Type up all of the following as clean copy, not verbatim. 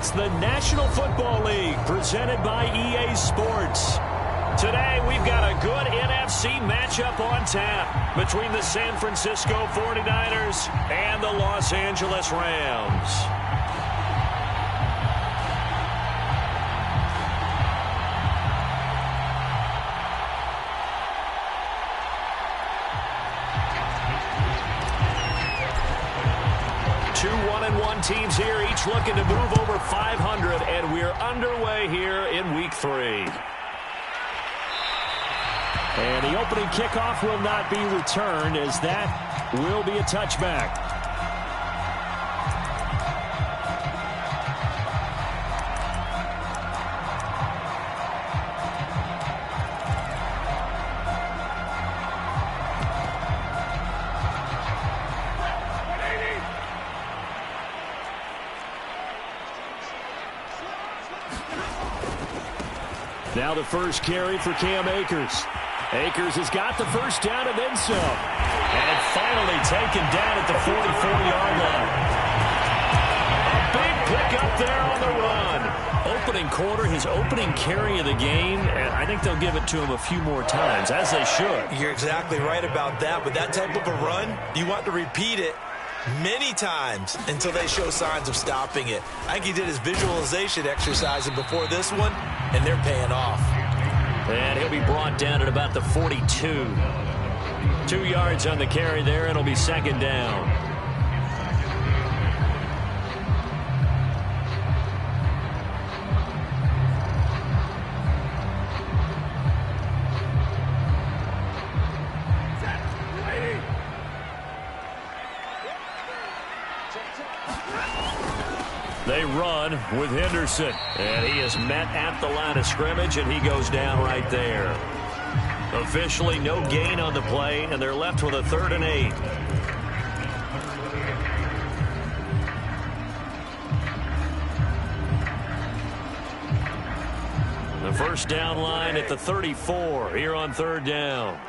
It's the National Football League presented by EA Sports. Today, we've got a good NFC matchup on tap between the San Francisco 49ers and the Los Angeles Rams. Two 1-1 teams here, each looking to move over 500, and we're underway here in Week 3. And the opening kickoff will not be returned, as that will be a touchback. Now the first carry for Cam Akers. Akers has got the first down and then some. And finally taken down at the 44-yard line. A big pickup there on the run. Opening quarter, his opening carry of the game, and I think they'll give it to him a few more times, as they should. You're exactly right about that. With that type of a run, you want to repeat it many times until they show signs of stopping it. I think he did his visualization exercise before this one, and they're paying off. And he'll be brought down at about the 42. 2 yards on the carry there, and it'll be second down. They run with Henderson, and he is met at the line of scrimmage, and he goes down right there. Officially no gain on the play, and they're left with a 3rd and 8. The first down line at the 34 here on 3rd down.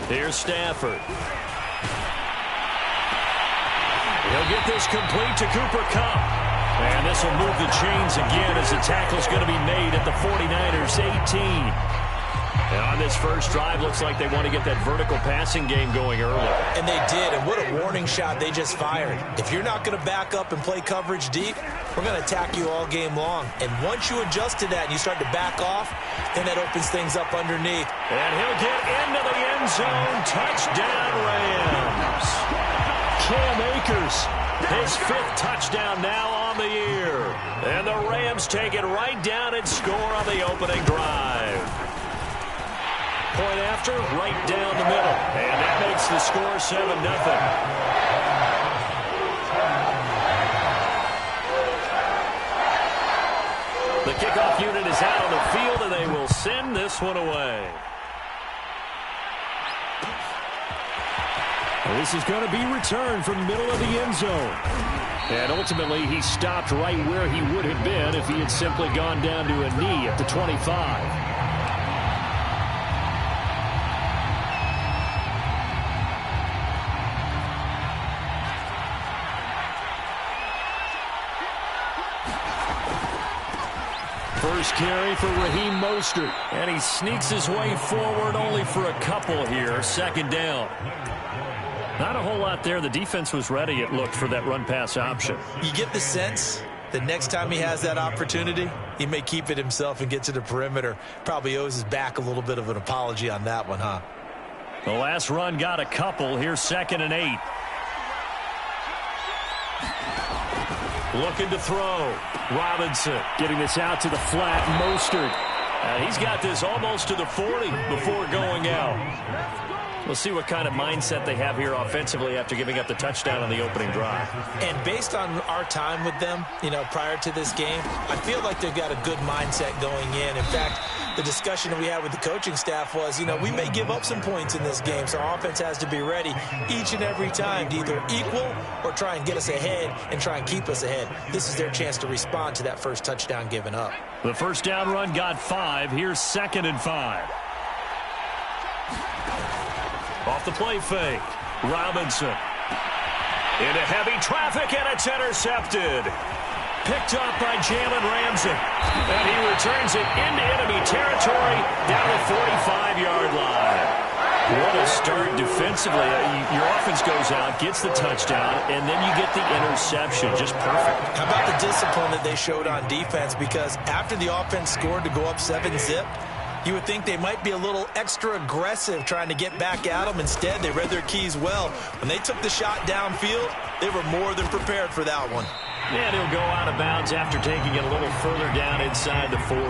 Here's Stafford. He'll get this complete to Cooper Kupp. And this will move the chains again as the tackle's going to be made at the 49ers 18. And on this first drive, looks like they want to get that vertical passing game going early. And they did, and what a warning shot they just fired. If you're not going to back up and play coverage deep, we're going to attack you all game long. And once you adjust to that and you start to back off, then that opens things up underneath. And he'll get into the end zone. Touchdown, Rams. Cam Akers, his 5th touchdown now on the year. And the Rams take it right down and score on the opening drive. Point after, right down the middle. And that makes the score 7-0. The kickoff unit is out on the field, and they will send this one away. And this is going to be returned from the middle of the end zone. And ultimately, he stopped right where he would have been if he had simply gone down to a knee at the 25. First carry for Raheem Mostert. And he sneaks his way forward only for a couple here. 2nd down. Not a whole lot there. The defense was ready, it looked, for that run-pass option. You get the sense that next time he has that opportunity, he may keep it himself and get to the perimeter. Probably owes his back a little bit of an apology on that one, huh? The last run got a couple. Here's 2nd and 8. Looking to throw. Robinson getting this out to the flat. Mostert. He's got this almost to the 40 before going out. We'll see what kind of mindset they have here offensively after giving up the touchdown on the opening drive. And based on our time with them, prior to this game, I feel like they've got a good mindset going in. In fact, the discussion that we had with the coaching staff was, we may give up some points in this game, so our offense has to be ready each and every time to either equal or try and get us ahead and try and keep us ahead. This is their chance to respond to that first touchdown given up. The first down run got 5. Here's 2nd and 5. Off the play fake, Robinson. Into heavy traffic, and it's intercepted. Picked up by Jalen Ramsey. And he returns it into enemy territory down the 45-yard line. What a start defensively. Your offense goes out, gets the touchdown, and then you get the interception. Just perfect. How about the discipline that they showed on defense? Because after the offense scored to go up 7-zip, you would think they might be a little extra aggressive trying to get back at them. Instead, they read their keys well. When they took the shot downfield, they were more than prepared for that one. And he'll go out of bounds after taking it a little further down inside the 40.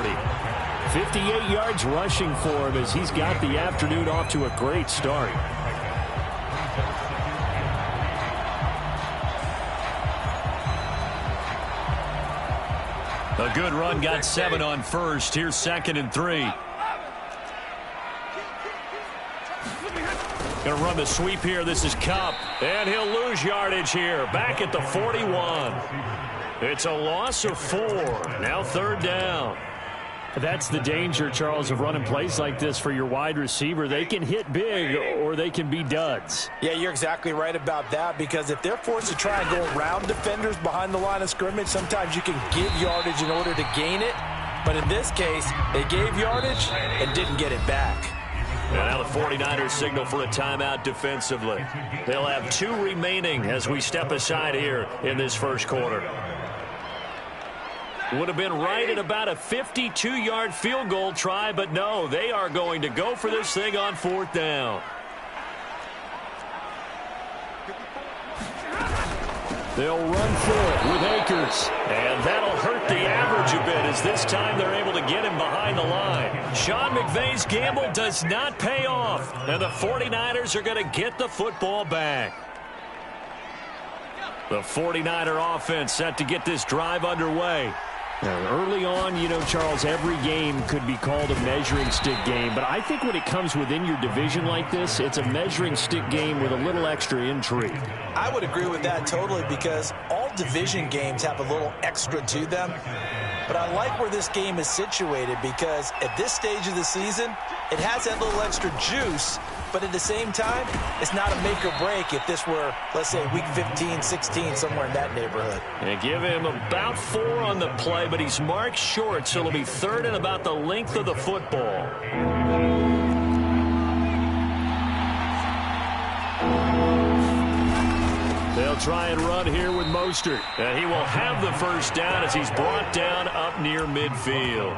58 yards rushing for him as he's got the afternoon off to a great start. A good run got 7 on first. Here's 2nd and 3. Going to run the sweep here. This is Kupp. And he'll lose yardage here. Back at the 41. It's a loss of 4. Now 3rd down. That's the danger, Charles, of running plays like this for your wide receiver. They can hit big or they can be duds. Yeah, you're exactly right about that, because if they're forced to try and go around defenders behind the line of scrimmage, sometimes you can give yardage in order to gain it. But in this case, they gave yardage and didn't get it back. And now the 49ers signal for a timeout defensively. They'll have 2 remaining as we step aside here in this first quarter. Would have been right at about a 52-yard field goal try, but no, they are going to go for this thing on 4th down. They'll run for it with Akers. And that'll hurt the average a bit as this time they're able to get him behind the line. Sean McVay's gamble does not pay off. And the 49ers are going to get the football back. The 49er offense set to get this drive underway. Now, early on, Charles, every game could be called a measuring stick game. But I think when it comes within your division like this, it's a measuring stick game with a little extra intrigue. I would agree with that totally, because all division games have a little extra to them. But I like where this game is situated, because at this stage of the season, it has that little extra juice. But at the same time, it's not a make or break if this were, let's say, week 15, 16, somewhere in that neighborhood. And give him about 4 on the play, but he's marked short, so it'll be 3rd and about the length of the football. They'll try and run here with Mostert. And he will have the first down as he's brought down up near midfield.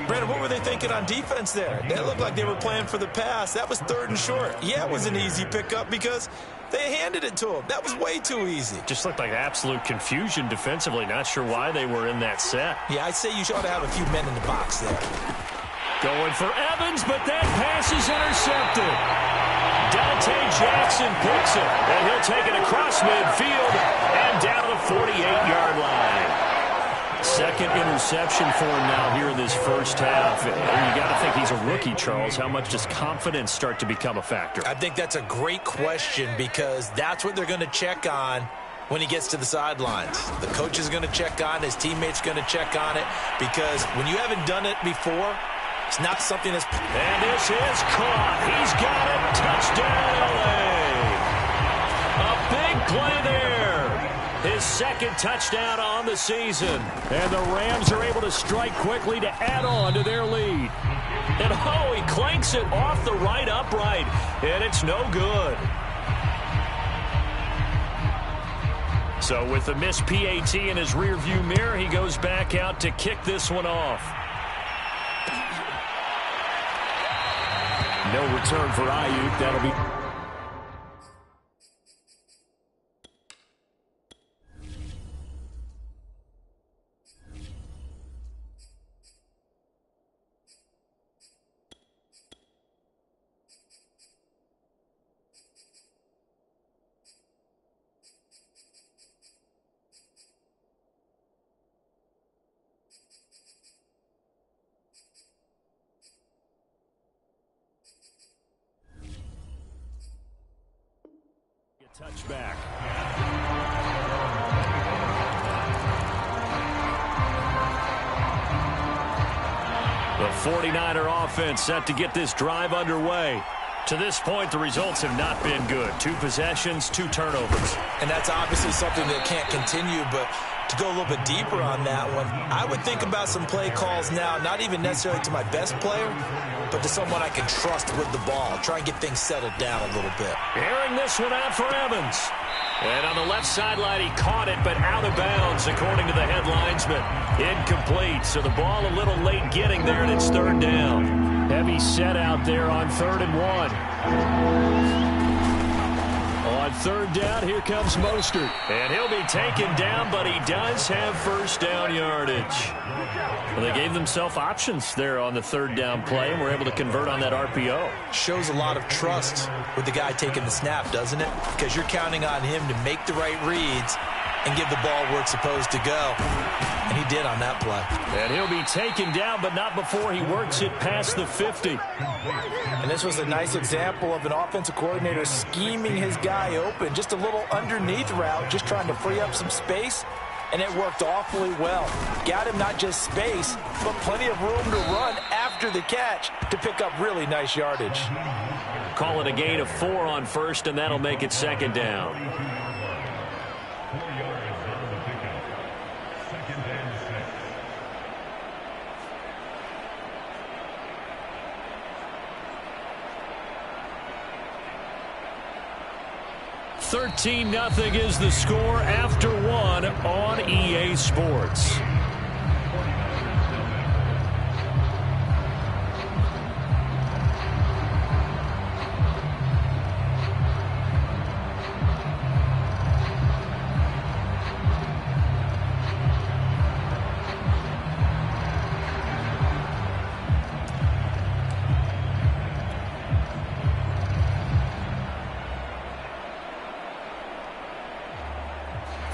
Brandon, what were they thinking on defense there? They looked like they were playing for the pass. That was 3rd and short. Yeah, it was an easy pickup because they handed it to him. That was way too easy. Just looked like absolute confusion defensively. Not sure why they were in that set. Yeah, I'd say you ought to have a few men in the box there. Going for Evans, but that pass is intercepted. Dante Jackson picks it, and he'll take it across midfield and down to the 48-yard line. 2nd interception for him now here in this first half. And you got to think he's a rookie, Charles. How much does confidence start to become a factor? I think that's a great question, because that's what they're going to check on when he gets to the sidelines. The coach is going to check on it. His teammates going to check on it, because when you haven't done it before, it's not something that's... And this is caught. He's got it. Touchdown, LA. A big play there. His 2nd touchdown on the season. And the Rams are able to strike quickly to add on to their lead. And oh, he clanks it off the right upright. And it's no good. So with the missed PAT in his rearview mirror, he goes back out to kick this one off. No return for Ayuk. That'll be... Touchback. The 49er offense set to get this drive underway. To this point, the results have not been good. 2 possessions, 2 turnovers. And that's obviously something that can't continue, but to go a little bit deeper on that one, I would think about some play calls now, not even necessarily to my best player, but to someone I can trust with the ball. Try and get things settled down a little bit. Airing this one out for Evans. And on the left sideline, he caught it, but out of bounds, according to the head linesman. Incomplete, so the ball a little late getting there, and it's 3rd down. Heavy set out there on 3rd and 1. On 3rd down, here comes Mostert. And he'll be taken down, but he does have 1st down yardage. Well, they gave themselves options there on the 3rd down play, and were able to convert on that RPO. Shows a lot of trust with the guy taking the snap, doesn't it? Because you're counting on him to make the right reads and give the ball where it's supposed to go. And he did on that play. And he'll be taken down, but not before he works it past the 50. And this was a nice example of an offensive coordinator scheming his guy open. Just a little underneath route, just trying to free up some space. And it worked awfully well. Got him not just space, but plenty of room to run after the catch to pick up really nice yardage. Call it a gain of 4 on 1st, and that'll make it 2nd down. $13-0 is the score after 1 on EA Sports.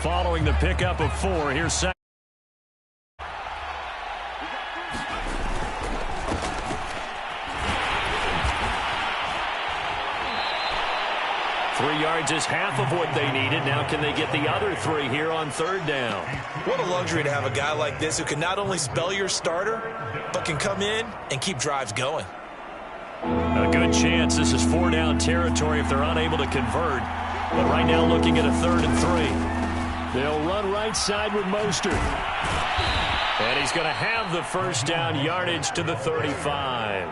Following the pickup of 4, here's 2nd. Three yards is half of what they needed. Now can they get the other 3 here on 3rd down? What a luxury to have a guy like this who can not only spell your starter, but can come in and keep drives going. A good chance this is 4-down territory if they're unable to convert. But right now looking at a 3rd and 3. They'll run right side with Mostert. And he's going to have the 1st down yardage to the 35.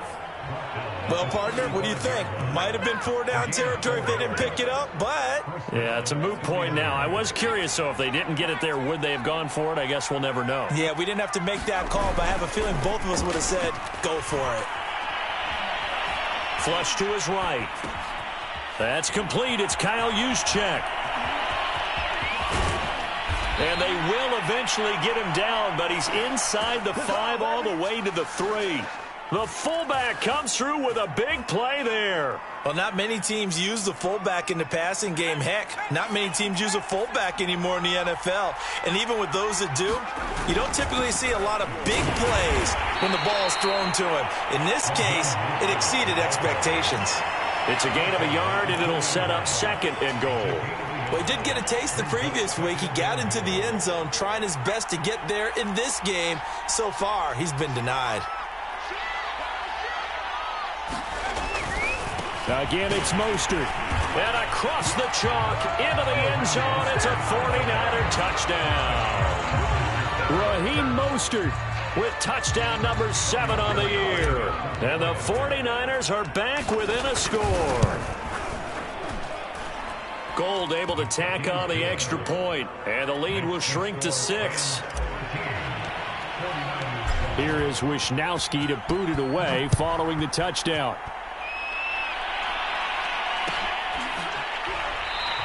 Well, partner, what do you think? Might have been 4-down territory if they didn't pick it up, but... Yeah, it's a moot point now. I was curious, so if they didn't get it there, would they have gone for it? I guess we'll never know. Yeah, we didn't have to make that call, but I have a feeling both of us would have said, go for it. Flush to his right. That's complete. It's Kyle Juszczyk. And they will eventually get him down, but he's inside the 5 all the way to the 3. The fullback comes through with a big play there. Well, not many teams use the fullback in the passing game. Heck, not many teams use a fullback anymore in the NFL. And even with those that do, you don't typically see a lot of big plays when the ball is thrown to him. In this case, it exceeded expectations. It's a gain of a yard, and it'll set up 2nd and goal. Well, he did get a taste the previous week. He got into the end zone, trying his best to get there in this game. So far, he's been denied. Again, it's Mostert. And across the chalk, into the end zone. It's a 49er touchdown. Raheem Mostert with touchdown number 7 on the year. And the 49ers are back within a score. Gold able to tack on the extra point, and the lead will shrink to 6. Here is Wisnowski to boot it away following the touchdown.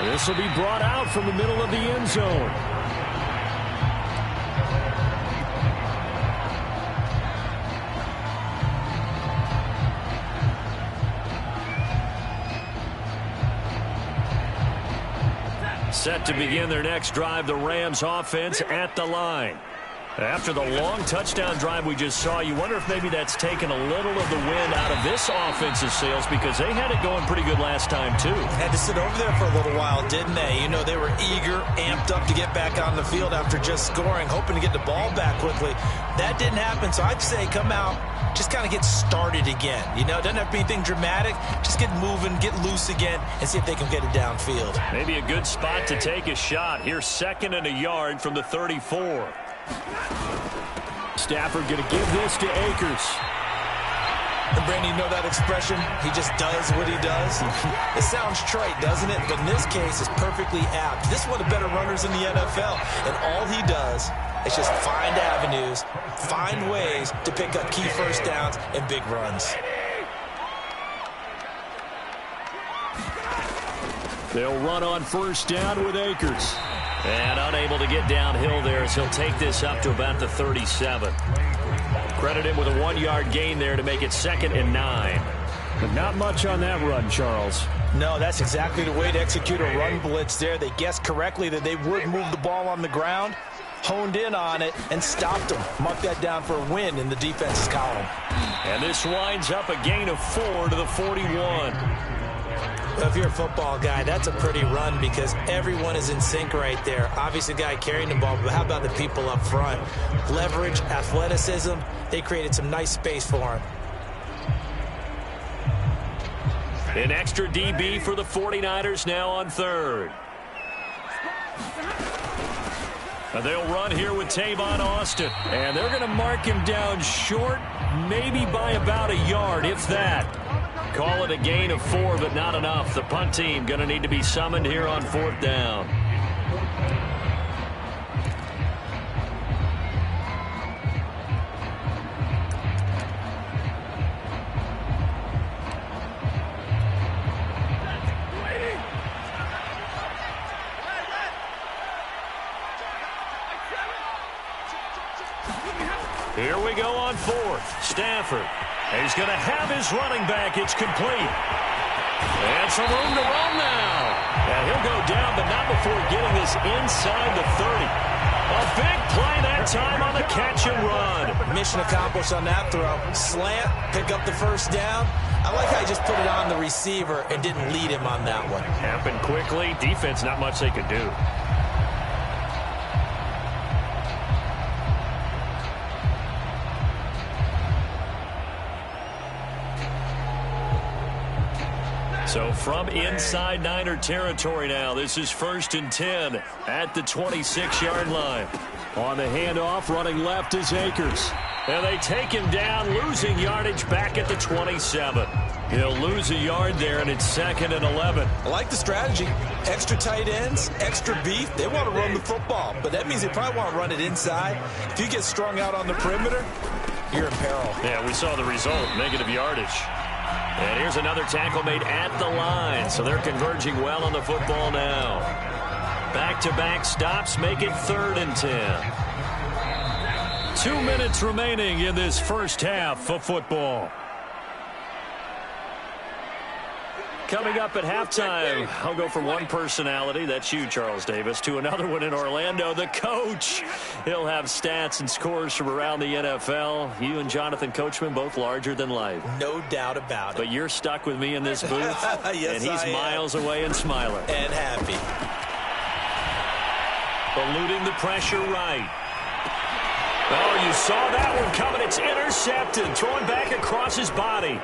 This will be brought out from the middle of the end zone. Set to begin their next drive, the Rams offense at the line. After the long touchdown drive we just saw, you wonder if maybe that's taken a little of the wind out of this offensive sails, because they had it going pretty good last time, too. Had to sit over there for a little while, didn't they? You know, they were eager, amped up to get back on the field after just scoring, hoping to get the ball back quickly. That didn't happen, so I'd say come out, just kind of get started again. You know, it doesn't have to be anything dramatic. Just get moving, get loose again, and see if they can get it downfield. Maybe a good spot to take a shot. Here's 2nd and a yard from the 34. Stafford going to give this to Akers. And Brandon, you know that expression? He just does what he does. It sounds trite, doesn't it? But in this case, it's perfectly apt. This is one of the better runners in the NFL. And all he does is just find avenues, find ways to pick up key first downs and big runs. They'll run on 1st down with Akers. And unable to get downhill there as he'll take this up to about the 37. Credit him with a 1-yard gain there to make it 2nd and 9. But not much on that run, Charles. No, that's exactly the way to execute a run blitz there. They guessed correctly that they would move the ball on the ground, honed in on it, and stopped them. Mark that down for a win in the defense's column. And this winds up a gain of 4 to the 41. Well, if you're a football guy, that's a pretty run because everyone is in sync right there. Obviously, the guy carrying the ball, but how about the people up front? Leverage, athleticism, they created some nice space for him. An extra DB for the 49ers now on 3rd. And they'll run here with Tavon Austin. And they're going to mark him down short, maybe by about a yard, if that. Call it a gain of 4, but not enough. The punt team going to need to be summoned here on 4th down. Here we go on 4th. Stafford. He's going to have his running back. It's complete. And some room to run now. And he'll go down, but not before getting this inside the 30. A big play that time on the catch and run. Mission accomplished on that throw. Slant, pick up the 1st down. I like how he just put it on the receiver and didn't lead him on that one. Happened quickly. Defense, not much they could do. So from inside Niner territory now, this is 1st and 10 at the 26-yard line. On the handoff, running left is Akers. And they take him down, losing yardage back at the 27. He'll lose a yard there, and it's 2nd and 11. I like the strategy. Extra tight ends, extra beef. They want to run the football, but that means they probably want to run it inside. If you get strung out on the perimeter, you're in peril. Yeah, we saw the result, negative yardage. And here's another tackle made at the line, so they're converging well on the football now. Back-to-back stops make it 3rd and 10. 2 minutes remaining in this first half of football. Coming up at halftime, I'll go from one personality, that's you, Charles Davis, to another one in Orlando, the coach. He'll have stats and scores from around the NFL. You and Jonathan Coachman, both larger than life. No doubt about it. But you're stuck with me in this booth, yes, and he's miles away and smiling. And happy. Eluding the pressure right. Oh, you saw that one coming. It's intercepted, throwing back across his body.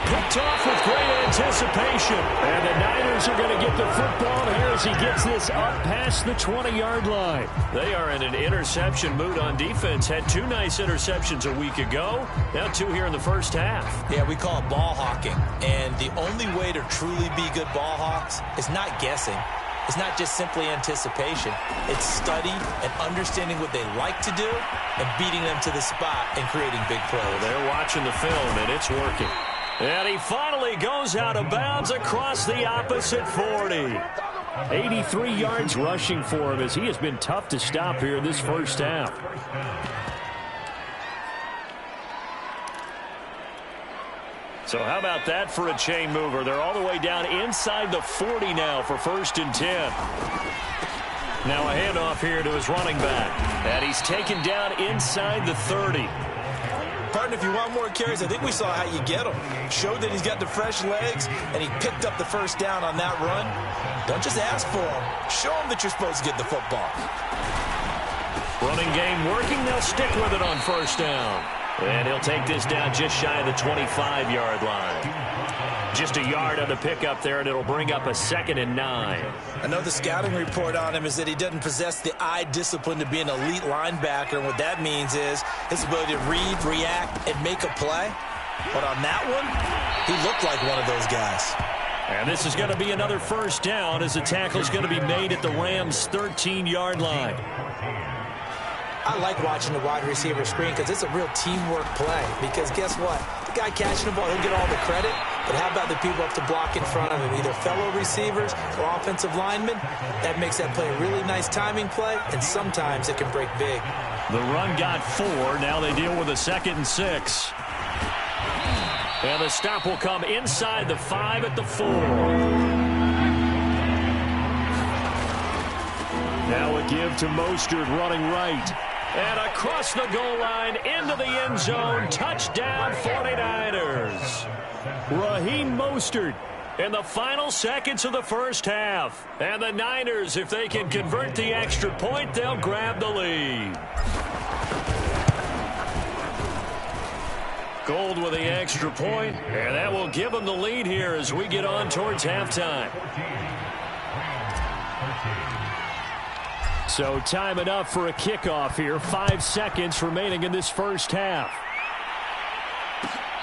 Picked off with great anticipation. And the Niners are going to get the football here as he gets this up past the 20-yard line. They are in an interception mood on defense. Had 2 nice interceptions a week ago. Now 2 here in the first half. Yeah, we call it ball hawking. And the only way to truly be good ball hawks is not guessing. It's not just simply anticipation. It's study and understanding what they like to do and beating them to the spot and creating big plays. Well, they're watching the film, and it's working. And he finally goes out of bounds across the opposite 40. 83 yards rushing for him as he has been tough to stop here in this first half. So how about that for a chain mover? They're all the way down inside the 40 now for 1st and 10. Now a handoff here to his running back. And he's taken down inside the 30. Partner, if you want more carries, I think we saw how you get him. Showed that he's got the fresh legs, and he picked up the first down on that run. Don't just ask for him. Show him that you're supposed to get the football. Running game working. They'll stick with it on first down. And he'll take this down just shy of the 25-yard line. Just a yard on the pickup there, and it'll bring up a 2nd and 9. I know the scouting report on him is that he doesn't possess the eye discipline to be an elite linebacker. And what that means is his ability to read, react, and make a play. But on that one, he looked like one of those guys. And this is going to be another first down as the tackle is going to be made at the Rams' 13-yard line. I like watching the wide receiver screen because it's a real teamwork play. Because guess what? The guy catching the ball, he'll get all the credit. But how about the people up to block in front of him, either fellow receivers or offensive linemen? That makes that play a really nice timing play, and sometimes it can break big. The run got 4. Now they deal with a 2nd and 6. And the stop will come inside the 5 at the 4. Now a give to Mostert running right. And across the goal line into the end zone. Touchdown 49ers. Raheem Mostert in the final seconds of the first half. And the Niners, if they can convert the extra point, they'll grab the lead. Gold with the extra point, and that will give them the lead here as we get on towards halftime. So time enough for a kickoff here. 5 seconds remaining in this first half.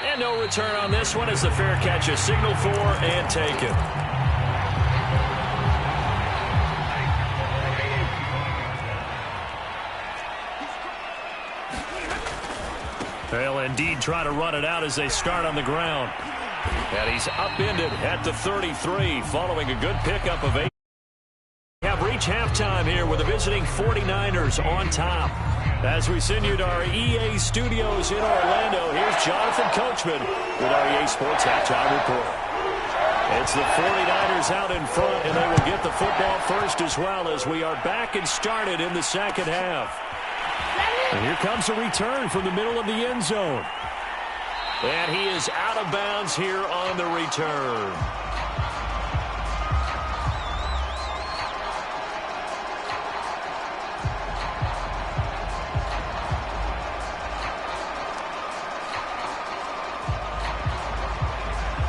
And no return on this one as the fair catch is signaled for and taken. They'll indeed try to run it out as they start on the ground. And he's upended at the 33 following a good pickup of 8. Have reached halftime here with the visiting 49ers on top. As we send you to our EA studios in Orlando, here's Jonathan Coachman with our EA Sports Halftime Report. It's the 49ers out in front, and they will get the football first as well as we are back and started in the second half. And here comes a return from the middle of the end zone. And he is out of bounds here on the return.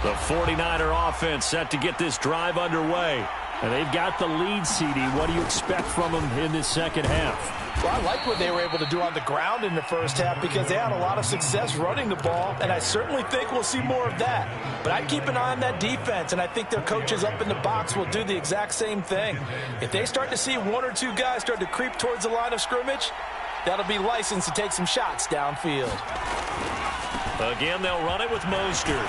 The 49er offense set to get this drive underway. And they've got the lead, CD. What do you expect from them in this second half? Well, I like what they were able to do on the ground in the first half because they had a lot of success running the ball, and I certainly think we'll see more of that. But I'd keep an eye on that defense, and I think their coaches up in the box will do the exact same thing. If they start to see 1 or 2 guys start to creep towards the line of scrimmage, that'll be licensed to take some shots downfield. Again, they'll run it with Mostert.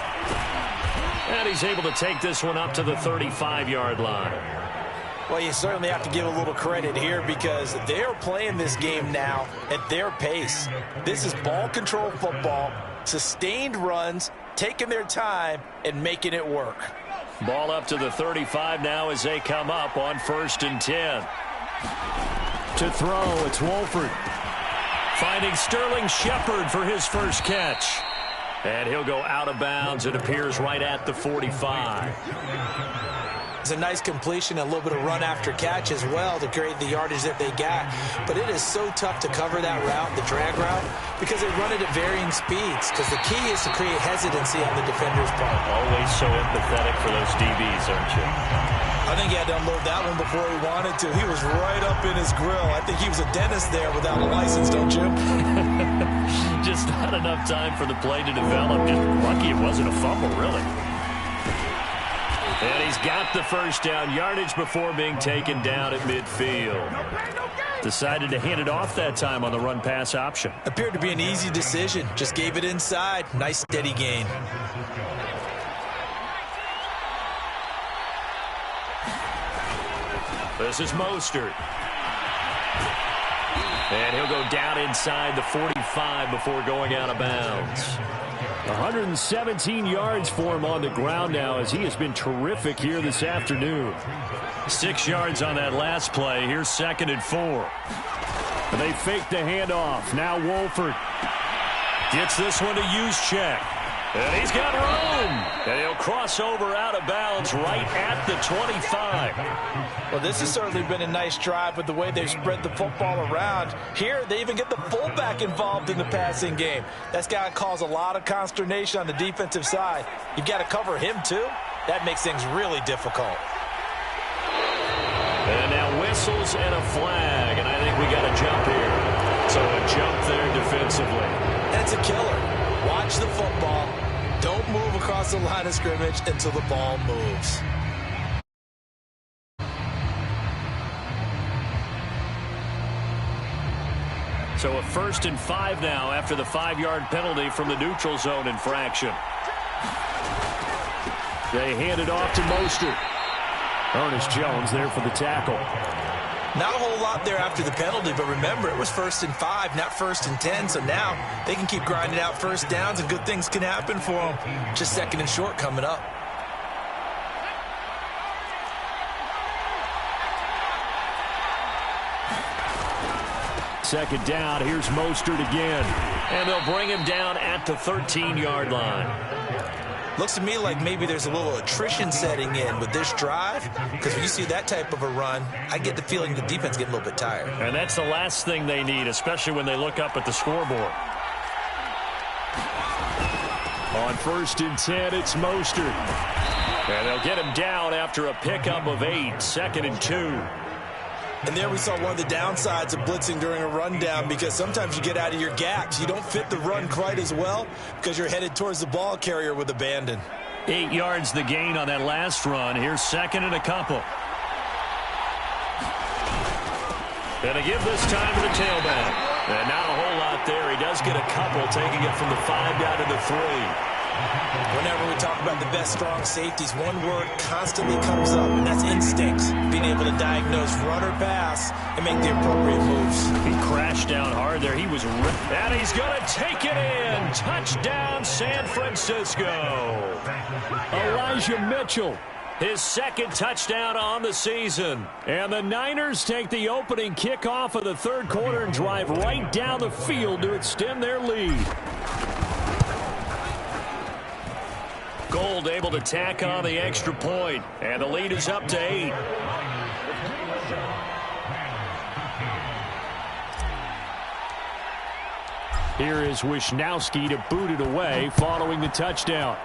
And he's able to take this one up to the 35-yard line. Well, you certainly have to give a little credit here because they're playing this game now at their pace. This is ball control football, sustained runs, taking their time, and making it work. Ball up to the 35 now as they come up on 1st and 10. To throw, it's Wolford. Finding Sterling Shepard for his first catch. And he'll go out of bounds. It appears right at the 45. It's a nice completion, a little bit of run after catch as well to create the yardage that they got. But it is so tough to cover that route, the drag route, because they run it at varying speeds. Because the key is to create hesitancy on the defender's part. Always so empathetic for those DBs, aren't you? I think he had to unload that one before he wanted to. He was right up in his grill. I think he was a dentist there without a license, don't you? Just not enough time for the play to develop. Just lucky it wasn't a fumble, really. And he's got the first down yardage before being taken down at midfield. Decided to hand it off that time on the run-pass option. Appeared to be an easy decision. Just gave it inside. Nice steady gain. This is Mostert. And he'll go down inside the 45 before going out of bounds. 117 yards for him on the ground now as he has been terrific here this afternoon. 6 yards on that last play. Here's 2nd and 4. And they fake the handoff. Now Wolford gets this one to Juszczyk. And he's got room. And he'll cross over out of bounds right at the 25. Well, this has certainly been a nice drive with the way they've spread the football around. Here, they even get the fullback involved in the passing game. That's got to cause a lot of consternation on the defensive side. You've got to cover him, too. That makes things really difficult. And now whistles and a flag. And I think we got a jump here. So a jump there defensively. That's a killer. Watch the football. Don't move across the line of scrimmage until the ball moves. So a 1st and 5 now after the 5-yard penalty from the neutral zone infraction. They hand it off to Mostert. Ernest Jones there for the tackle. Not a whole lot there after the penalty, but remember, it was 1st and 5, not 1st and 10, so now they can keep grinding out first downs and good things can happen for them. Just 2nd and short coming up. Second down, here's Mostert again. And they'll bring him down at the 13-yard line. Looks to me like maybe there's a little attrition setting in with this drive, because when you see that type of a run, I get the feeling the defense getting a little bit tired. And that's the last thing they need, especially when they look up at the scoreboard. On 1st and 10, it's Mostert. And they'll get him down after a pickup of 8, 2nd and 2. And there we saw one of the downsides of blitzing during a rundown, because sometimes you get out of your gaps. You don't fit the run quite as well because you're headed towards the ball carrier with abandon. 8 yards the gain on that last run. Here's 2nd and a couple. And they give this time to the tailback. And not a whole lot there. He does get a couple, taking it from the 5 down to the 3. Whenever we talk about the best strong safeties, one word constantly comes up, and that's instincts. Being able to diagnose run or pass and make the appropriate moves. He crashed down hard there. He was ripped. And he's going to take it in. Touchdown, San Francisco. Elijah Mitchell, his 2nd touchdown on the season. And the Niners take the opening kickoff of the 3rd quarter and drive right down the field to extend their lead. Gold able to tack on the extra point, and the lead is up to 8. Here is Wisnowski to boot it away following the touchdown.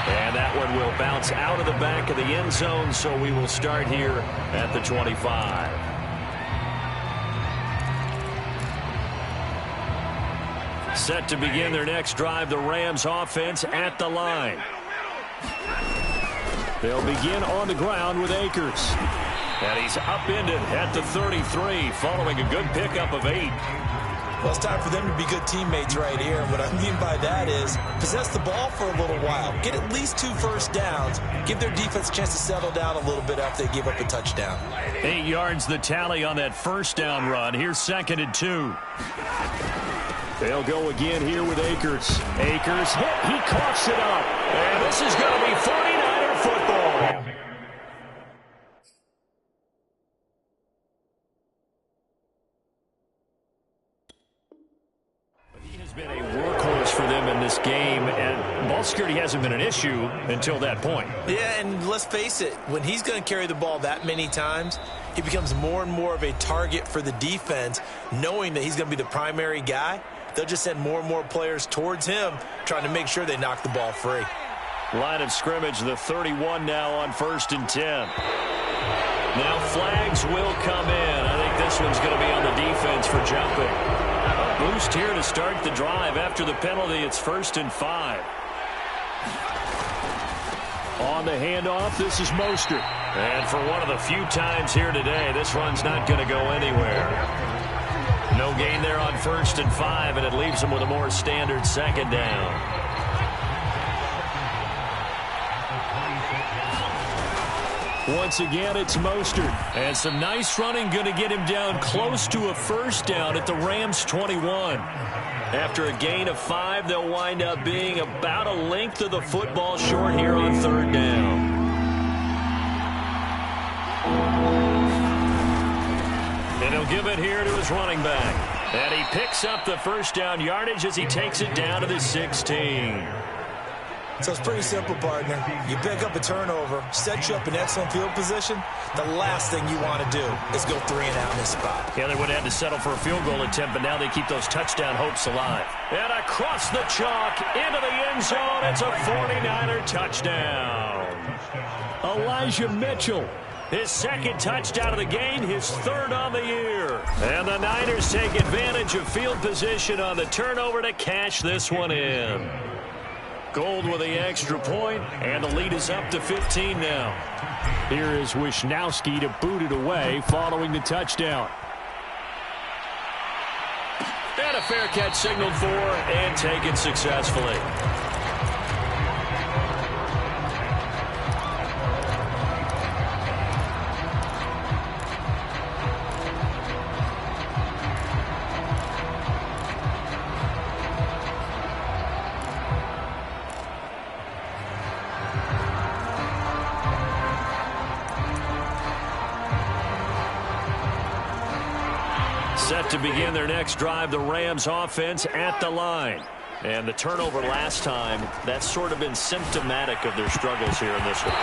And that one will bounce out of the back of the end zone, so we will start here at the 25. Set to begin their next drive, the Rams offense at the line. They'll begin on the ground with Akers. And he's upended at the 33 following a good pickup of 8. Well, it's time for them to be good teammates right here. And what I mean by that is possess the ball for a little while. Get at least 2 first downs. Give their defense a chance to settle down a little bit after they give up a touchdown. 8 yards the tally on that first down run. Here's 2nd and 2. They'll go again here with Akers. Akers hit. He coughs it up. And this is going to be 49er football. He has been a workhorse for them in this game, and ball security hasn't been an issue until that point. Yeah, and let's face it, when he's going to carry the ball that many times, he becomes more and more of a target for the defense, knowing that he's going to be the primary guy. They'll just send more and more players towards him, trying to make sure they knock the ball free. Line of scrimmage, the 31 now on 1st and 10. Now flags will come in. I think this one's going to be on the defense for jumping. A boost here to start the drive. After the penalty, it's 1st and 5. On the handoff, this is Mostert. And for one of the few times here today, this run's not going to go anywhere. No gain there on 1st and 5, and it leaves them with a more standard 2nd down. Once again, it's Mostert. And some nice running going to get him down close to a first down at the Rams' 21. After a gain of 5, they'll wind up being about a length of the football short here on third down. And he'll give it here to his running back. And he picks up the first down yardage as he takes it down to the 16. So it's pretty simple, partner. You pick up a turnover, set you up in excellent field position. The last thing you want to do is go 3 and out in this spot. Yeah, they would have had to settle for a field goal attempt, but now they keep those touchdown hopes alive. And across the chalk, into the end zone, it's a 49er touchdown. Elijah Mitchell, his second touchdown of the game, his third on the year. And the Niners take advantage of field position on the turnover to cash this one in. Gold with the extra point, and the lead is up to 15 now. Here is Wisnowski to boot it away following the touchdown. And a fair catch signaled for and taken successfully. Set to begin their next drive, the Rams offense at the line. And the turnover last time, that's sort of been symptomatic of their struggles here in this one.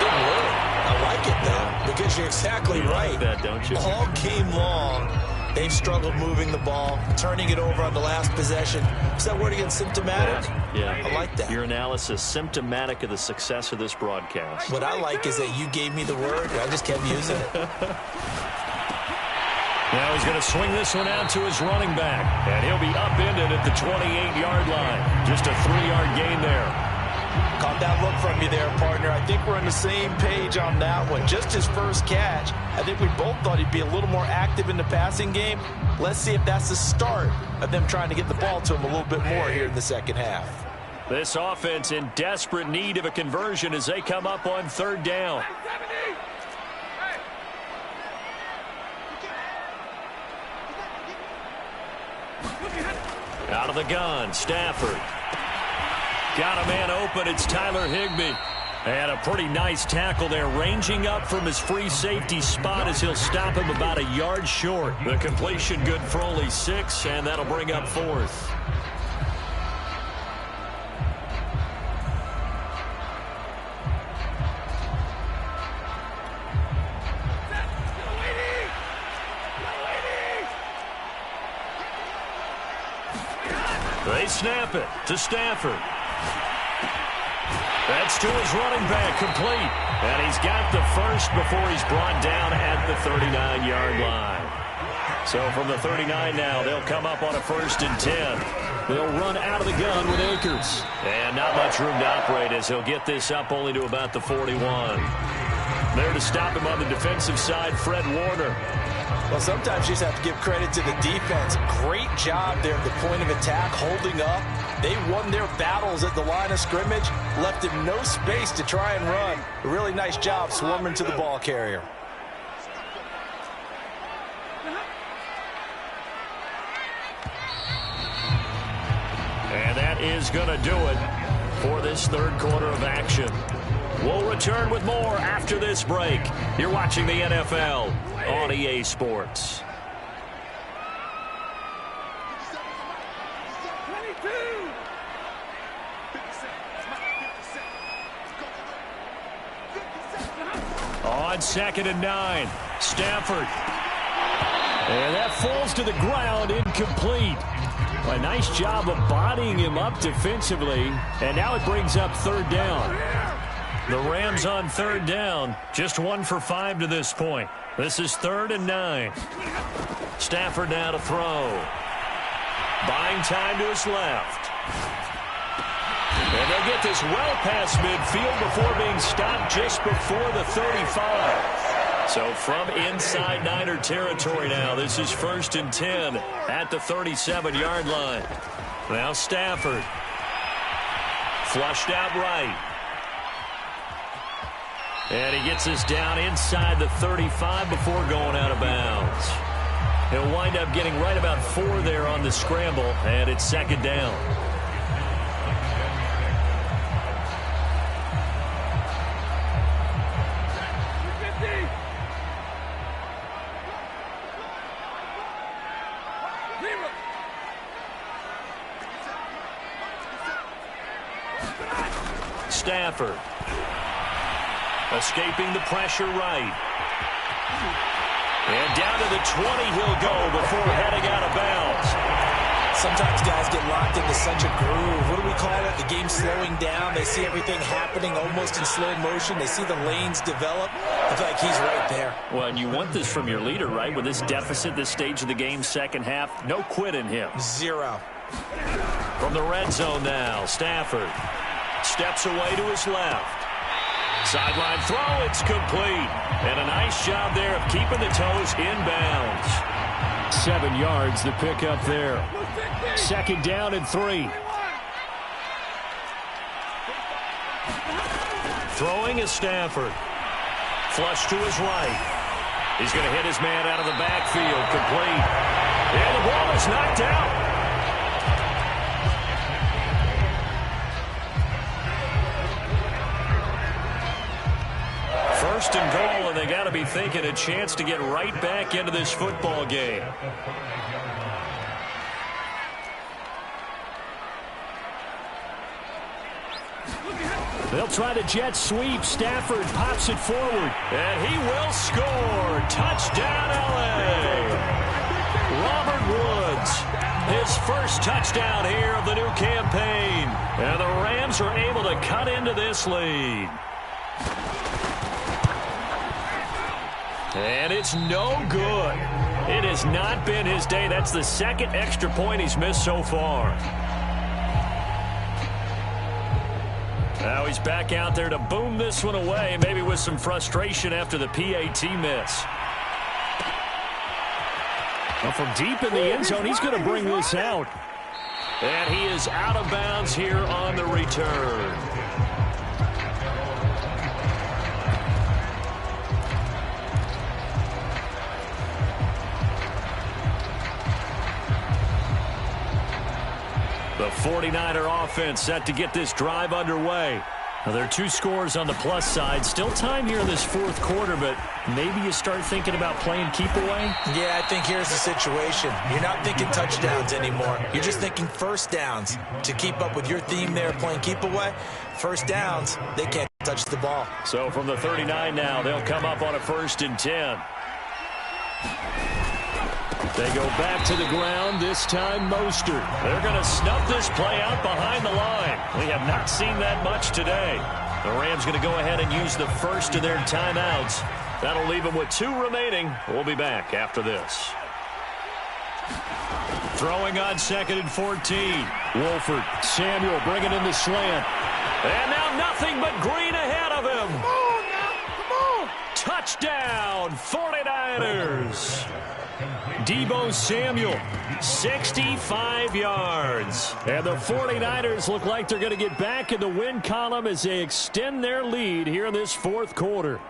Didn't work. I like it, though, because you're exactly right. Like that, don't you? All game long, they've struggled moving the ball, turning it over on the last possession. Is that word again, symptomatic? Yeah. I like that. Your analysis, symptomatic of the success of this broadcast. What I like is that you gave me the word, and I just kept using it. Now he's going to swing this one out to his running back. And he'll be upended at the 28-yard line. Just a 3-yard gain there. Caught that look from you there, partner. I think we're on the same page on that one. Just his first catch. I think we both thought he'd be a little more active in the passing game. Let's see if that's the start of them trying to get the ball to him a little bit more here in the second half. This offense in desperate need of a conversion as they come up on third down. Out of the gun, Stafford. Got a man open, it's Tyler Higbee. And a pretty nice tackle there, ranging up from his free safety spot as he'll stop him about a yard short. The completion good for only 6, and that'll bring up 4th. They snap it to Stafford. That's to his running back, complete. And he's got the first before he's brought down at the 39-yard line. So from the 39 now, they'll come up on a 1st and 10. They'll run out of the gun with Akers. And not much room to operate as he'll get this up only to about the 41. There to stop him on the defensive side, Fred Warner. Well, sometimes you just have to give credit to the defense. Great job there at the point of attack, holding up. They won their battles at the line of scrimmage, left him no space to try and run. A really nice job swarming to the ball carrier. And that is going to do it for this third quarter of action. We'll return with more after this break. You're watching the NFL on EA Sports. On 2nd and 9, Stafford. And that falls to the ground, incomplete. A nice job of bodying him up defensively, and now it brings up third down. The Rams on third down, just 1 for 5 to this point. This is 3rd and 9. Stafford now to throw. Buying time to his left. And they'll get this well past midfield before being stopped just before the 35. So from inside Niner territory now, this is 1st and 10 at the 37-yard line. Now Stafford. Flushed out right. And he gets this down inside the 35 before going out of bounds. He'll wind up getting right about 4 there on the scramble, and it's second down. Stafford. Escaping the pressure right. And down to the 20 he'll go before heading out of bounds. Sometimes guys get locked into such a groove. What do we call it? The game slowing down. They see everything happening almost in slow motion. They see the lanes develop. I feel like he's right there. Well, and you want this from your leader, right? With this deficit, this stage of the game, second half, no quit in him. 0. From the red zone now, Stafford steps away to his left. Sideline throw, it's complete. And a nice job there of keeping the toes inbounds. 7 yards, the pickup there. Second down and 3. Throwing is Stafford. Flush to his right. He's going to hit his man out of the backfield, complete. And the ball is knocked out. First and goal, and they got to be thinking a chance to get right back into this football game. They'll try to jet sweep. Stafford pops it forward, and he will score. Touchdown, L.A. Robert Woods, his first touchdown here of the new campaign. And the Rams are able to cut into this lead. And it's no good. It has not been his day. That's the second extra point he's missed so far. Now he's back out there to boom this one away, maybe with some frustration after the PAT miss. Well, from deep in the end zone, he's going to bring this out. And he is out of bounds here on the return. The 49er offense set to get this drive underway. Now, there are 2 scores on the plus side. Still time here in this fourth quarter, but maybe you start thinking about playing keep away? Yeah, I think here's the situation. You're not thinking touchdowns anymore. You're just thinking first downs. To keep up with your theme there, playing keep away, first downs, they can't touch the ball. So from the 39 now, they'll come up on a 1st and 10. They go back to the ground, this time Mostert. They're going to snuff this play out behind the line. We have not seen that much today. The Rams going to go ahead and use the first of their timeouts. That'll leave them with 2 remaining. We'll be back after this. Throwing on 2nd and 14. Wolford, Samuel bringing in the slant. And now nothing but green ahead of him. Come on now, come on. Touchdown, 49ers. Deebo Samuel, 65 yards. And the 49ers look like they're going to get back in the win column as they extend their lead here in this fourth quarter.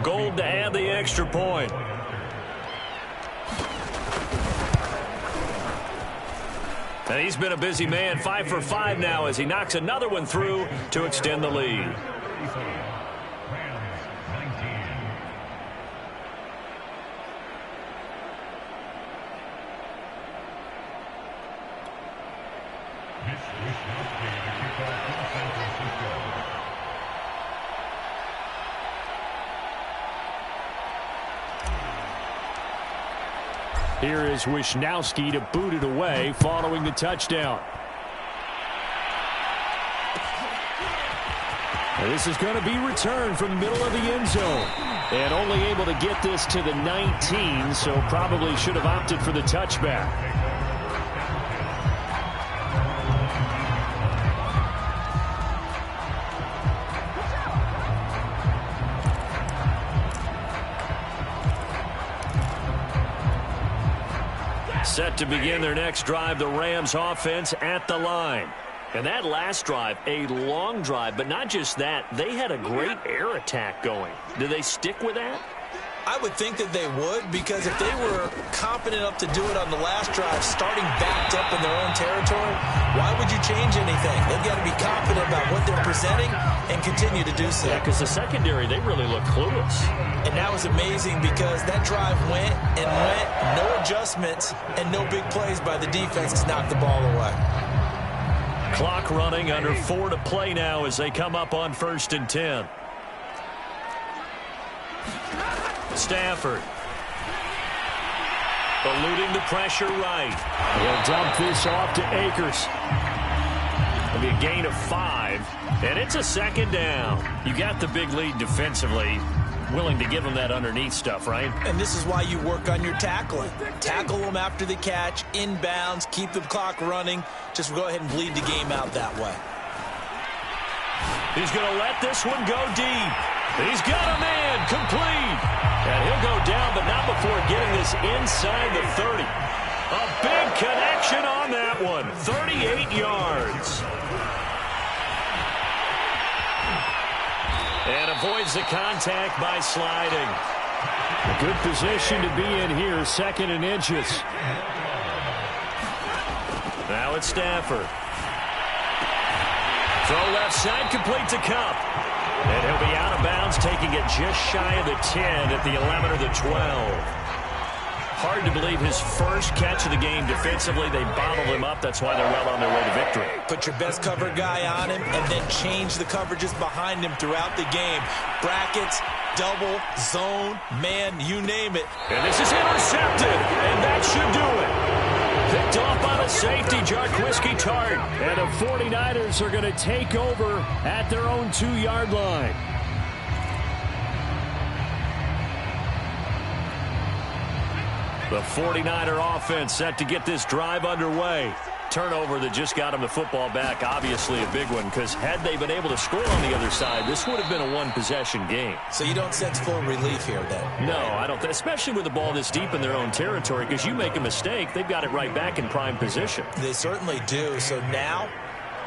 Gold to add the extra point. And he's been a busy man, 5 for 5 now as he knocks another one through to extend the lead. Here is Wisnowski to boot it away following the touchdown. And this is going to be returned from the middle of the end zone. And only able to get this to the 19, so probably should have opted for the touchback. Set to begin their next drive, the Rams offense at the line. And that last drive, a long drive, but not just that. They had a great air attack going. Do they stick with that? I would think that they would, because if they were confident enough to do it on the last drive, starting backed up in their own territory, why would you change anything? They've got to be confident about what they're presenting and continue to do so. Yeah, because the secondary, they really look clueless. And that was amazing because that drive went and went, no adjustments, and no big plays by the defense to knock the ball away. Clock running, under 4 to play now as they come up on 1st and 10. Stafford. Eluding the pressure right. He'll dump this off to Akers. It'll be a gain of 5, and it's a 2nd down. You got the big lead defensively. Willing to give them that underneath stuff, right? And this is why you work on your tackling. Tackle them after the catch, inbounds, keep the clock running. Just go ahead and bleed the game out that way. He's going to let this one go deep. He's got a man, complete. And he'll go down, but not before getting this inside the 30. A big connection on that one. 38 yards. And avoids the contact by sliding. A good position to be in here, 2nd and inches. Now it's Stafford. Throw left side, complete to Cup. And he'll be out of bounds, taking it just shy of the 10 at the 11 or the 12. Hard to believe his first catch of the game defensively. They bottled him up. That's why they're well on their way to victory. Put your best cover guy on him and then change the coverages behind him throughout the game. Brackets, double, zone, man, you name it. And this is intercepted, and that should do it. Picked off by the safety, Jarquiski Tart. And the 49ers are going to take over at their own 2-yard line. The 49er offense set to get this drive underway. Turnover that just got them the football back, obviously a big one, because had they been able to score on the other side, this would have been a one-possession game. So you don't sense full relief here, then? No, I don't, especially with the ball this deep in their own territory, because you make a mistake, they've got it right back in prime position. They certainly do. So now,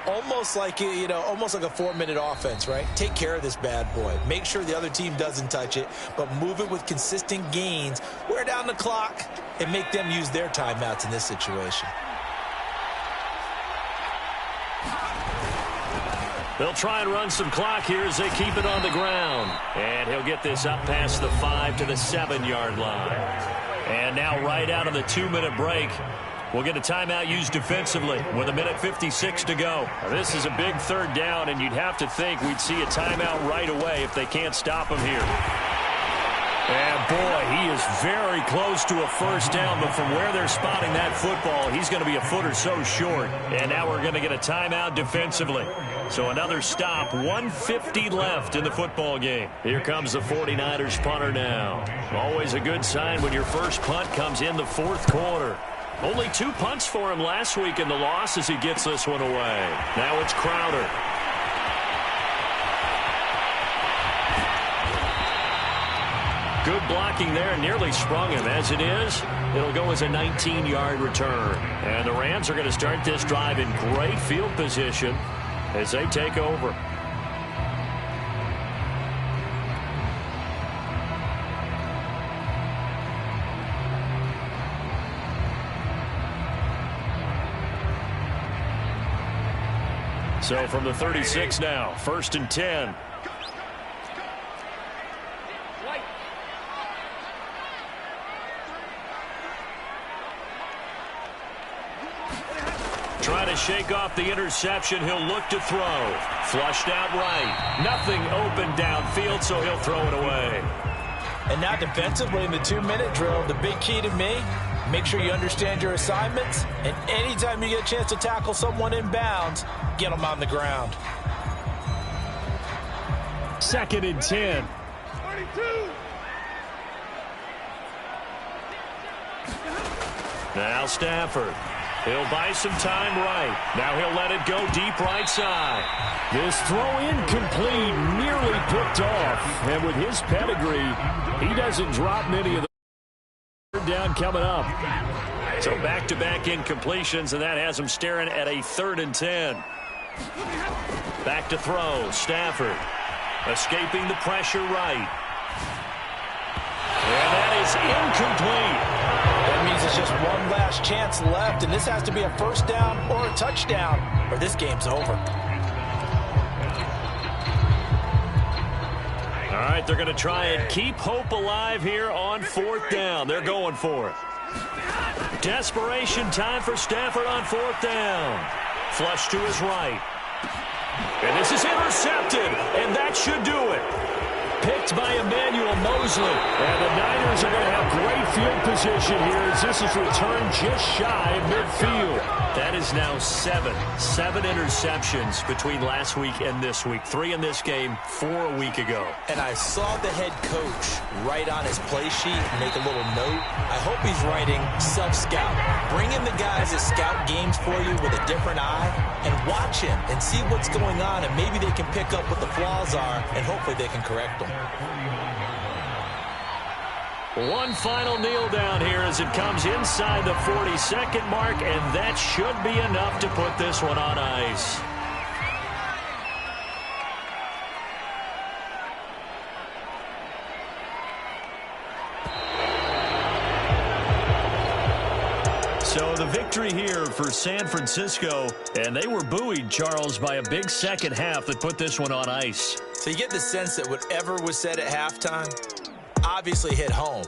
almost like a 4-minute offense, right? Take care of this bad boy. Make sure the other team doesn't touch it, but move it with consistent gains. Wear down the clock and make them use their timeouts in this situation. They'll try and run some clock here as they keep it on the ground. And he'll get this up past the 5 to the 7-yard line. And now right out of the 2-minute break, we'll get a timeout used defensively with 1:56 to go. Now, this is a big 3rd down, and you'd have to think we'd see a timeout right away if they can't stop him here. And, boy, he is very close to a 1st down, but from where they're spotting that football, he's going to be a foot or so short. And now we're going to get a timeout defensively. So another stop, 1:50 left in the football game. Here comes the 49ers punter now. Always a good sign when your first punt comes in the 4th quarter. Only 2 punts for him last week in the loss as he gets this one away. Now it's Crowder. Good blocking there, nearly sprung him. As it is, it'll go as a 19-yard return. And the Rams are going to start this drive in great field position as they take over. So from the 36 now, 1st and 10. Trying to shake off the interception. He'll look to throw. Flushed out right. Nothing open downfield, so he'll throw it away. And now defensively in the 2-minute drill, the big key to me, make sure you understand your assignments. And anytime you get a chance to tackle someone in bounds, get them on the ground. 2nd and 10. 22. Now Stafford. He'll buy some time right. Now he'll let it go deep right side. This throw incomplete, nearly picked off. And with his pedigree, he doesn't drop many of the third down coming up. So back-to-back incompletions, and that has them staring at a 3rd and 10. Back to throw. Stafford escaping the pressure right. And that is incomplete. That means it's just one last chance left, and this has to be a 1st down or a touchdown, or this game's over. All right, they're going to try and keep hope alive here on 4th down. They're going for it. Desperation time for Stafford on 4th down. Flush to his right. And this is intercepted, and that should do it. Picked by Emmanuel Mosley. And the Niners are going to have great field position here as this is returned just shy of midfield. That is now 7 interceptions between last week and this week. 3 in this game, 4 a week ago. And I saw the head coach write on his play sheet, make a little note. I hope he's writing self-scout. Bring in the guys that scout games for you with a different eye and watch him and see what's going on, and maybe they can pick up what the flaws are, and hopefully they can correct them. One final kneel down here as it comes inside the 40-second mark, and that should be enough to put this one on ice. So the victory here for San Francisco, and they were buoyed, Charles, by a big second half that put this one on ice. So you get the sense that whatever was said at halftime obviously hit home.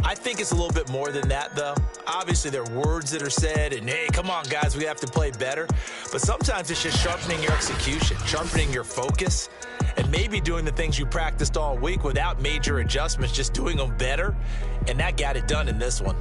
I think it's a little bit more than that, though. Obviously, there are words that are said, and, hey, come on, guys, we have to play better. But sometimes it's just sharpening your execution, sharpening your focus, and maybe doing the things you practiced all week without major adjustments, just doing them better, and that got it done in this one.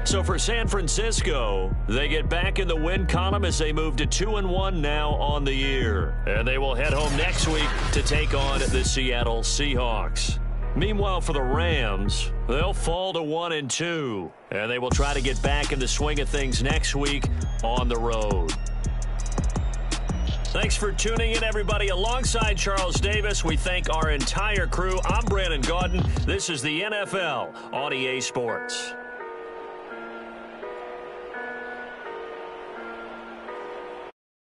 So for San Francisco, they get back in the win column as they move to 2-1 now on the year. And they will head home next week to take on the Seattle Seahawks. Meanwhile, for the Rams, they'll fall to 1-2. And they will try to get back in the swing of things next week on the road. Thanks for tuning in, everybody. Alongside Charles Davis, we thank our entire crew. I'm Brandon Gaudin. This is the NFL on EA Sports.